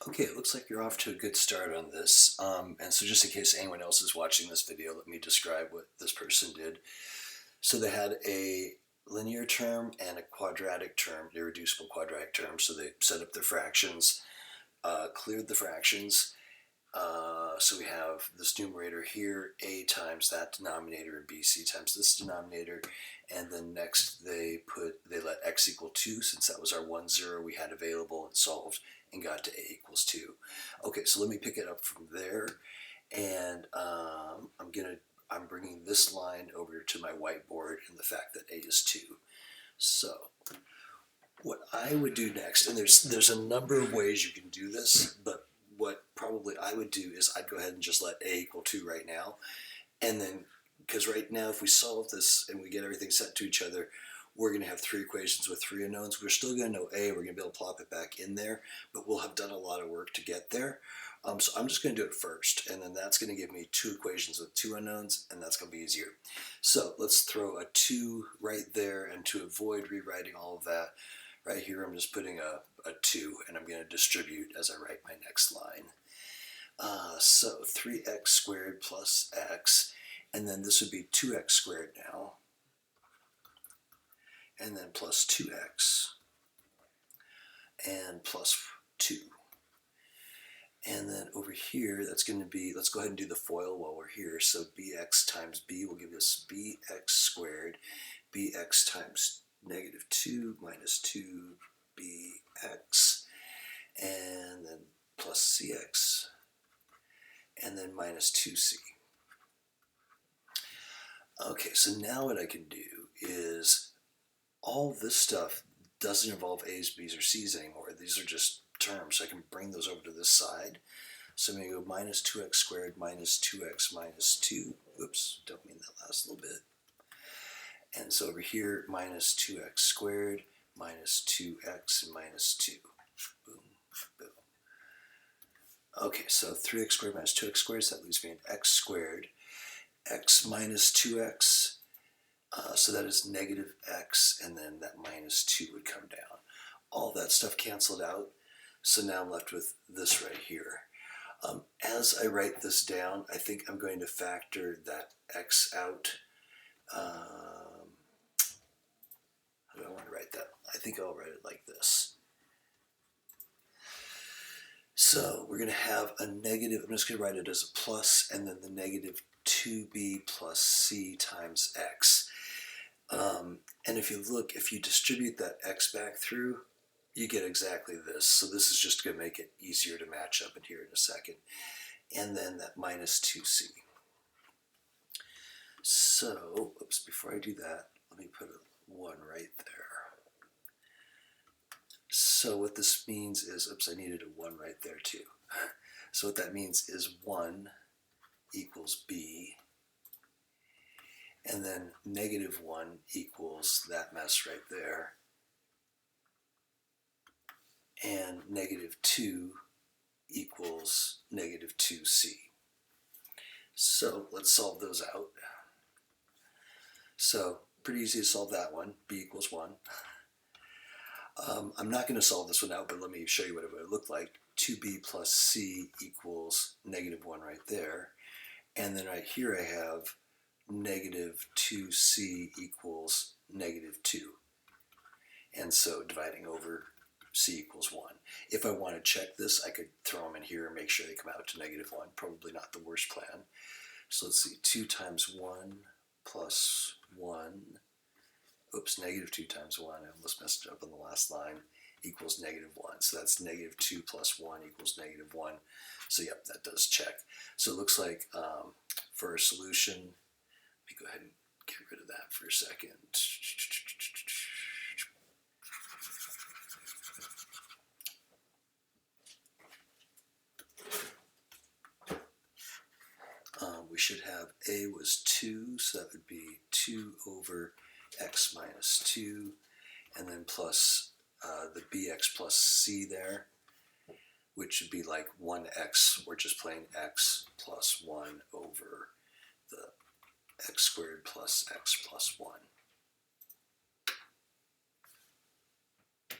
Okay, it looks like you're off to a good start on this. And so just in case anyone else is watching this video, let me describe what this person did. So they had a linear term and a quadratic term, irreducible quadratic term. So they set up their fractions, cleared the fractions. So we have this numerator here, a times that denominator, and bc times this denominator. And then next they let x equal 2, since that was our 1, 0 we had available, and solved and got to a equals 2. Okay, so let me pick it up from there. And I'm bringing this line over to my whiteboard, and the fact that a is 2. So what I would do next, and there's a number of ways you can do this, but what probably I would do is I'd go ahead and just let a equal 2 right now. And then, because right now if we solve this and we get everything set to each other, we're going to have 3 equations with 3 unknowns. We're still going to know a, we're going to be able to plop it back in there, but we'll have done a lot of work to get there. So I'm just going to do it first, and then that's going to give me 2 equations with 2 unknowns, and that's going to be easier. So let's throw a 2 right there, and to avoid rewriting all of that, right here I'm just putting a 2, and I'm going to distribute as I write my next line. So 3x squared plus x, and then this would be 2x squared now, and then plus 2x, and plus 2. And then over here, that's going to be, let's go ahead and do the FOIL while we're here. So bx times b will give us bx squared, bx times negative 2 minus 2bx, and then plus cx, and then minus 2c. Okay, so now what I can do is, all this stuff doesn't involve a's, b's, or c's anymore. These are just terms, so I can bring those over to this side. So I'm going to go minus 2x squared minus 2x minus 2. Oops, don't mean that last little bit. And so over here, minus 2x squared minus 2x minus 2. Boom, boom. Okay, so 3x squared minus 2x squared, so that leaves me an x squared. X minus 2x, so that is negative x, and then that minus 2 would come down. All that stuff canceled out, so now I'm left with this right here. As I write this down, I think I'm going to factor that x out. How do I want to write that? I think I'll write it like this. So we're going to have a negative, I'm just going to write it as a plus, and then the negative 2b plus c times x. And if you look, if you distribute that x back through, you get exactly this. So this is just going to make it easier to match up in here in a second. And then that minus 2c. So, oops, before I do that, let me put a 1 right there. So what this means is, oops, I needed a 1 right there too. So what that means is 1 equals b, and then negative 1 equals that mess right there, and negative 2 equals negative 2c. So let's solve those out. So pretty easy to solve that one, b equals 1. I'm not going to solve this one out, but let me show you what it would look like. 2b plus c equals negative 1 right there. And then right here I have negative 2c equals negative 2. And so dividing over c equals 1. If I want to check this, I could throw them in here and make sure they come out to negative 1. Probably not the worst plan. So let's see, 2 times 1 plus 1, oops, negative 2 times 1, I almost messed it up on the last line, equals negative 1. So that's negative 2 plus 1 equals negative 1. So yep, that does check. So it looks like for a solution, let me go ahead and get rid of that for a second. We should have a was 2, so that would be 2 over x minus 2, and then plus the bx plus c there, which would be like 1x, we're just playing x plus 1 over the x squared plus x plus 1.